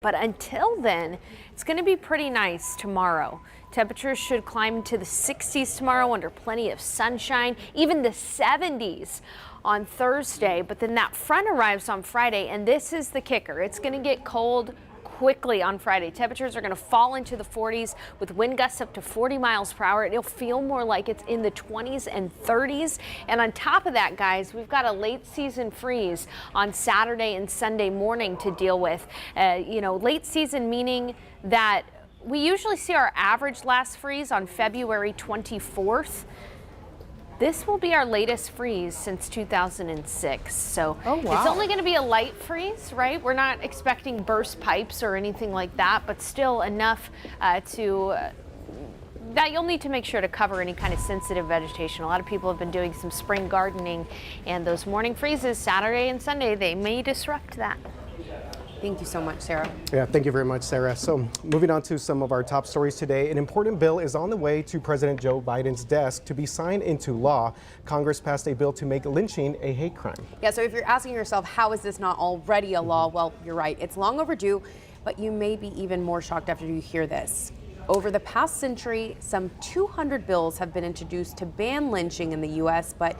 But until then, it's going to be pretty nice tomorrow. Temperatures should climb to the 60s tomorrow under plenty of sunshine, even the 70s on Thursday. But then that front arrives on Friday, and this is the kicker. It's going to get cold quickly on Friday. Temperatures are going to fall into the 40s with wind gusts up to 40 miles per hour. It'll feel more like it's in the 20s and 30s. And on top of that, guys, we've got a late season freeze on Saturday and Sunday morning to deal with. Late season meaning that we usually see our average last freeze on February 24th. This will be our latest freeze since 2006. So It's only going to be a light freeze, right? We're not expecting burst pipes or anything like that, but still enough that you'll need to make sure to cover any kind of sensitive vegetation. A lot of people have been doing some spring gardening, and those morning freezes Saturday and Sunday, they may disrupt that. Thank you so much, Sarah. Yeah, thank you very much, Sarah. So moving on to some of our top stories today, an important bill is on the way to President Joe Biden's desk to be signed into law. Congress passed a bill to make lynching a hate crime. Yeah, so if you're asking yourself, how is this not already a law? Well, you're right. It's long overdue, but you may be even more shocked after you hear this. Over the past century, some 200 bills have been introduced to ban lynching in the U.S., but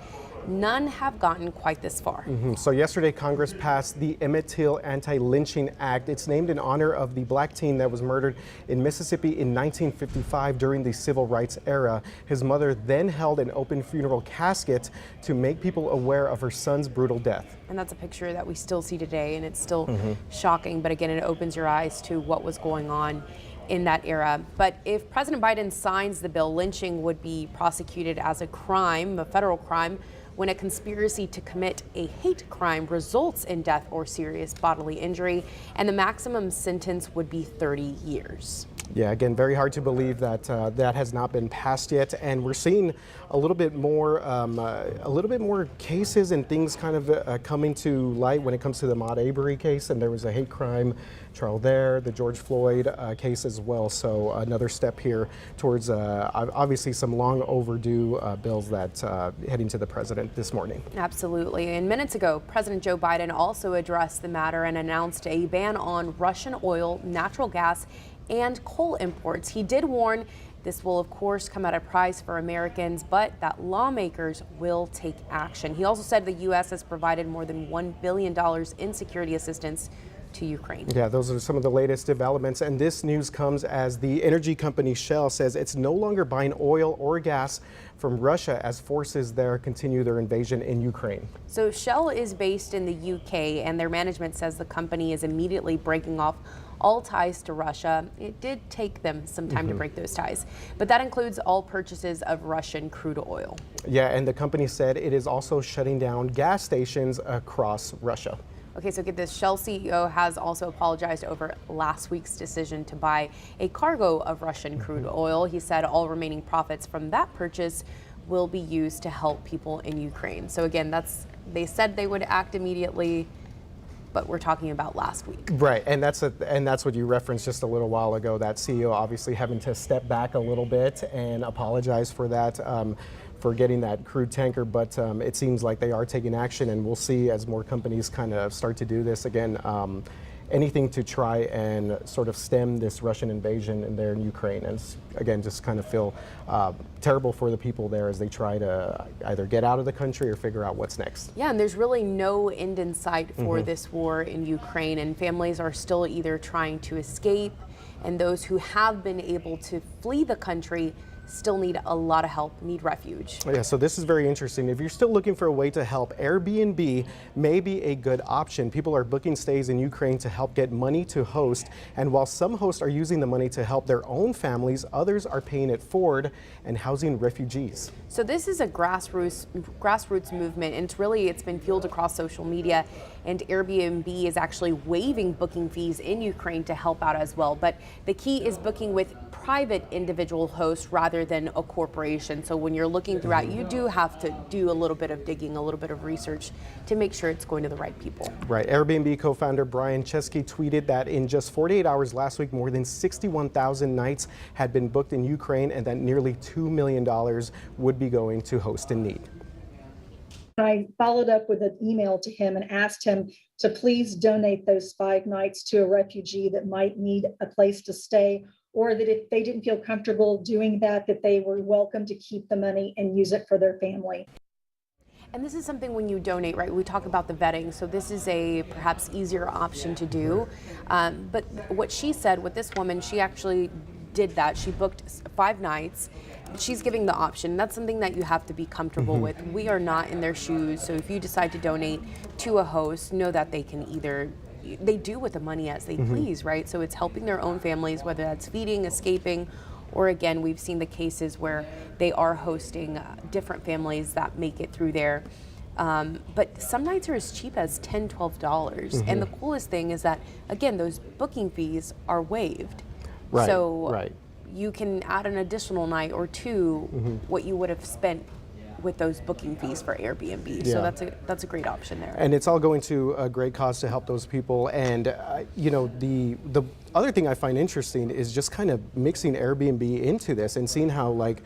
none have gotten quite this far. So yesterday, Congress passed the Emmett Till Anti-Lynching Act. It's named in honor of the black teen that was murdered in Mississippi in 1955 during the civil rights era. His mother then held an open funeral casket to make people aware of her son's brutal death. And that's a picture that we still see today, and it's still shocking. But again, it opens your eyes to what was going on in that era. But if President Biden signs the bill, lynching would be prosecuted as a crime, a federal crime, when a conspiracy to commit a hate crime results in death or serious bodily injury, and the maximum sentence would be 30 years. Yeah, again, very hard to believe that that has not been passed yet, and we're seeing a little bit more cases and things kind of coming to light when it comes to the Ahmaud Arbery case, and there was a hate crime trial there, the George Floyd case as well. So another step here towards obviously some long overdue bills that heading to the president this morning. Absolutely. And minutes ago, President Joe Biden also addressed the matter and announced a ban on Russian oil, natural gas, and coal imports. He did warn this will, of course, come at a price for Americans, but that lawmakers will take action. He also said the U.S. has provided more than $1 billion in security assistance to Ukraine. Yeah, those are some of the latest developments, and this news comes as the energy company Shell says it's no longer buying oil or gas from Russia as forces there continue their invasion in Ukraine. So Shell is based in the UK, and their management says the company is immediately breaking off all ties to Russia. It did take them some time to break those ties, but that includes all purchases of Russian crude oil. Yeah, and the company said it is also shutting down gas stations across Russia. Okay, so get this, Shell CEO has also apologized over last week's decision to buy a cargo of Russian crude oil. He said all remaining profits from that purchase will be used to help people in Ukraine. So again, they said they would act immediately, but we're talking about last week. Right, and that's what you referenced just a little while ago, that CEO obviously having to step back a little bit and apologize for that. For getting that crude tanker, but it seems like they are taking action, and we'll see as more companies kind of start to do this again. Anything to try and sort of stem this Russian invasion in there in Ukraine, and again, just kind of feel terrible for the people there as they try to either get out of the country or figure out what's next. Yeah, and there's really no end in sight for this war in Ukraine, and families are still either trying to escape, and those who have been able to flee the country still need a lot of help, need refuge. Yeah, so this is very interesting. If you're still looking for a way to help, Airbnb may be a good option. People are booking stays in Ukraine to help get money to host, and while some hosts are using the money to help their own families, others are paying it forward and housing refugees. So this is a grassroots movement, and it's been fueled across social media, and Airbnb is actually waiving booking fees in Ukraine to help out as well. But the key is booking with private individual hosts rather than a corporation. So when you're looking throughout, you do have to do a little bit of digging, a little bit of research to make sure it's going to the right people. Right. Airbnb co-founder Brian Chesky tweeted that in just 48 hours last week, more than 61,000 nights had been booked in Ukraine, and that nearly $2 million would be going to host in need. I followed up with an email to him and asked him to please donate those 5 nights to a refugee that might need a place to stay, or that if they didn't feel comfortable doing that, that they were welcome to keep the money and use it for their family. And this is something when you donate, right? We talk about the vetting, so this is a perhaps easier option to do. But what she said with this woman, she actually did that. She booked 5 nights. She's giving the option. That's something that you have to be comfortable with. We are not in their shoes, so if you decide to donate to a host, know that they can either, they do with the money as they please, right? So it's helping their own families, whether that's feeding, escaping, or again, we've seen the cases where they are hosting different families that make it through there. But some nights are as cheap as $10, $12. And the coolest thing is that, again, those booking fees are waived. Right, So right. you can add an additional night or two what you would have spent with those booking fees for Airbnb. So Yeah. that's a great option there. And it's all going to a great cause to help those people. And you know, the other thing I find interesting is just kind of mixing Airbnb into this and seeing how, like,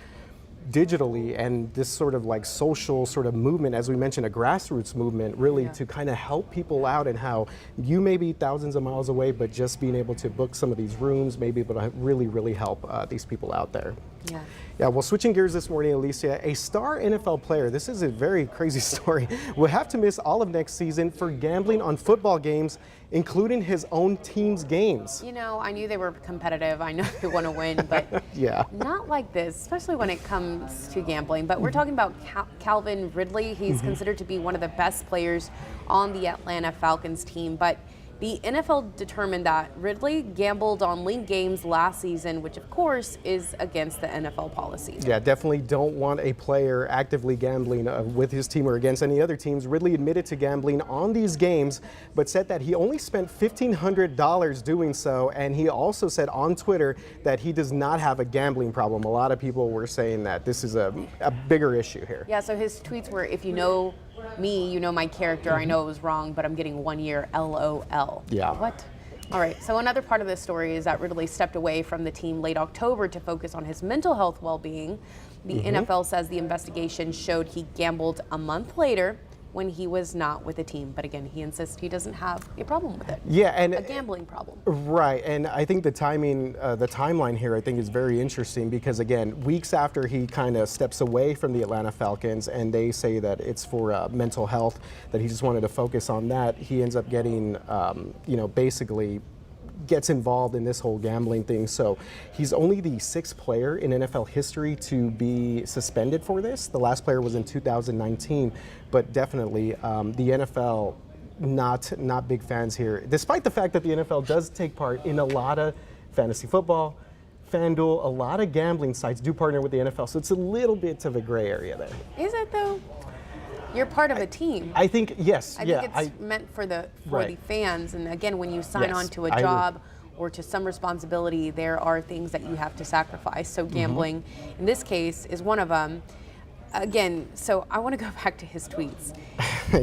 digitally and this sort of like social sort of movement, as we mentioned, a grassroots movement, really to kind of help people out, and how you may be thousands of miles away, but just being able to book some of these rooms may be able to really help these people out there. Yeah. Yeah, well, switching gears this morning, Alicia, a star NFL player, this is a very crazy story, will have to miss all of next season for gambling on football games, including his own team's games. You know, I knew they were competitive. I know they want to win, but Yeah. not like this, especially when it comes to gambling. But we're talking about Calvin Ridley. He's considered to be one of the best players on the Atlanta Falcons team. But the NFL determined that Ridley gambled on linked games last season, which of course is against the NFL policy. Yeah, definitely don't want a player actively gambling with his team or against any other teams. Ridley admitted to gambling on these games, but said that he only spent $1,500 doing so. And he also said on Twitter that he does not have a gambling problem. A lot of people were saying that this is a bigger issue here. Yeah, so his tweets were, if you know me, you know my character. I know it was wrong, but I'm getting 1 year LOL. Yeah. What? All right, so another part of this story is that Ridley stepped away from the team late October to focus on his mental health well-being. The NFL says the investigation showed he gambled a month later when he was not with the team. But again, he insists he doesn't have a problem with it. Yeah, and a gambling problem. Right, and I think the timing, the timeline here, I think is very interesting because, again, weeks after he kind of steps away from the Atlanta Falcons, and they say that it's for mental health, that he just wanted to focus on that, he ends up getting, you know, basically gets involved in this whole gambling thing. So he's only the 6th player in NFL history to be suspended for this. The last player was in 2019, but definitely the NFL not big fans here, despite the fact that the NFL does take part in a lot of fantasy football, FanDuel, a lot of gambling sites do partner with the NFL. So it's a little bit of a gray area there. Is it though? You're part of a team. I think, yes. I think it's meant for the fans. And again, when you sign on to a job or to some responsibility, there are things that you have to sacrifice. So gambling, in this case, is one of them. Again, so I want to go back to his tweets.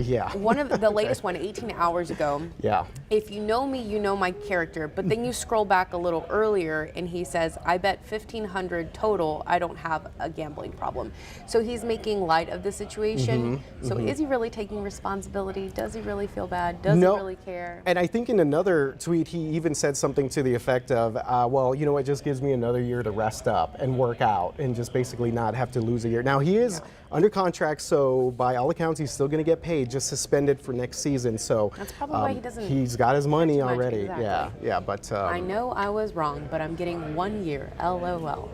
Yeah. One of the latest one, 18 hours ago. Yeah. If you know me, you know my character. But then you scroll back a little earlier and he says, I bet $1,500 total. I don't have a gambling problem. So he's making light of the situation. So is he really taking responsibility? Does he really feel bad? Does he really care? And I think in another tweet, he even said something to the effect of, well, you know, it just gives me another year to rest up and work out and just basically not have to lose a year. Now, he is under contract, so by all accounts, he's still going to get paid, just suspended for next season. So that's probably why he doesn't. He's got his money already. Exactly. Yeah, but I know I was wrong, but I'm getting 1 year. LOL.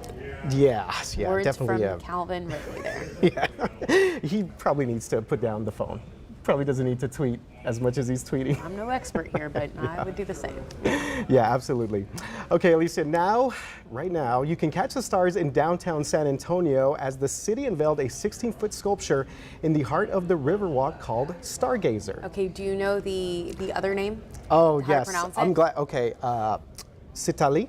Yeah, Words definitely. From Calvin Ridley there. Yeah, he probably needs to put down the phone. Probably doesn't need to tweet as much as he's tweeting. I'm no expert here, but I would do the same. Yeah, absolutely. Okay, Alicia, right now, you can catch the stars in downtown San Antonio as the city unveiled a 16-foot sculpture in the heart of the Riverwalk called Stargazer. Okay, do you know the other name? Oh, How yes. to pronounce I'm it? glad. Okay, Sitali?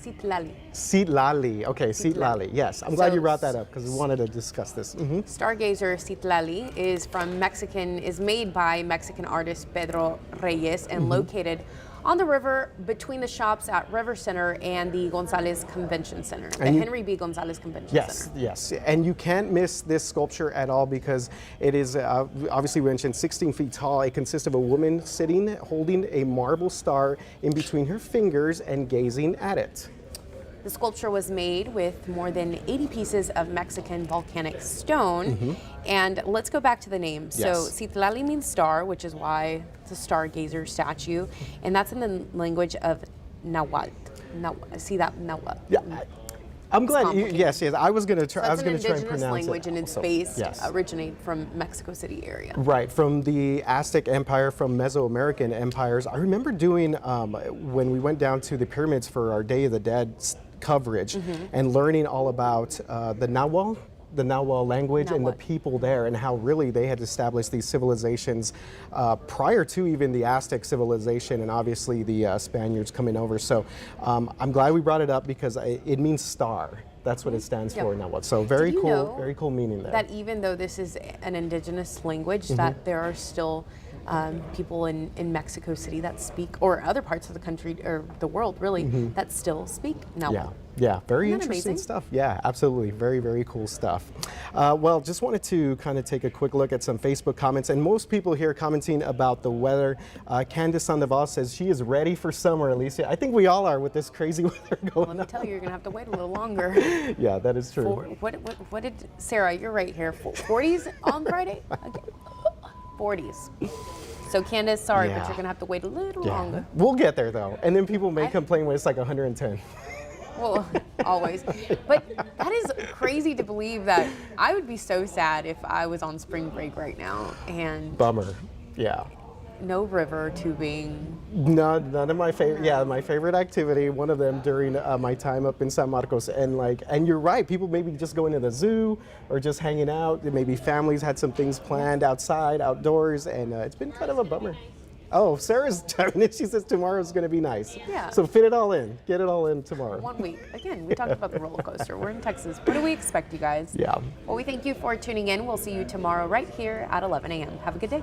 Citlali. Citlali. Okay, Citlali. Yes, I'm glad you brought that up because we wanted to discuss this. Stargazer Citlali is made by Mexican artist Pedro Reyes and located on the river between the shops at River Center and the Gonzalez Convention Center, the And Henry B. Gonzalez Convention Yes, Center. yes, and you can't miss this sculpture at all because it is obviously we mentioned 16 feet tall. It consists of a woman sitting holding a marble star in between her fingers and gazing at it. The sculpture was made with more than 80 pieces of Mexican volcanic stone. And let's go back to the name. Yes. So Citlali means star, which is why it's a stargazer statue. And that's in the language of Nahuatl. See that? Nahuatl. Yeah, I'm glad. complicated. Yes, I was gonna try. That's I was an gonna try and indigenous pronounce language, it. and it's also. based, Yes. originated from Mexico City area. Right, from the Aztec Empire, from Mesoamerican empires. I remember doing, when we went down to the pyramids for our Day of the Dead coverage and learning all about the Nahuatl language and the Nahuatl. people there and how really they had established these civilizations prior to even the Aztec civilization and obviously the Spaniards coming over. So I'm glad we brought it up because it means star. That's what it stands for in Nahuatl. So very Did you cool, know very cool meaning there. That even though this is an indigenous language, that there are still people in Mexico City that speak, or other parts of the country or the world really, that still speak Nahuatl. Yeah, very Isn't that interesting amazing? stuff. Yeah, absolutely. Very, very cool stuff. Well, just wanted to kind of take a quick look at some Facebook comments, and most people here commenting about the weather. Candace Sandoval says she is ready for summer, Alicia. I think we all are with this crazy weather going Let me tell you, you're gonna have to wait a little longer. Yeah, that is true. What did Sarah? You're right here. 40s on Friday. Okay. 40s. So Candace, sorry, but Yeah. you're gonna have to wait a little Yeah. longer. We'll get there though, and then people may complain when it's like 110. Well, always. But that is crazy to believe that I would be so sad if I was on spring break right now and Bummer. Yeah. no river tubing. None of my favorite. Yeah, my favorite activity. One of them during my time up in San Marcos, and you're right. People maybe just going to the zoo or just hanging out. Maybe families had some things planned outside, outdoors, and it's been kind of a bummer. Oh, Sarah's chiming in. She says tomorrow's going to be nice. Yeah. So fit it all in. Get it all in tomorrow. 1 week. Again, we talked about the roller coaster. We're in Texas. What do we expect, you guys? Yeah. Well, we thank you for tuning in. We'll see you tomorrow right here at 11 a.m. Have a good day.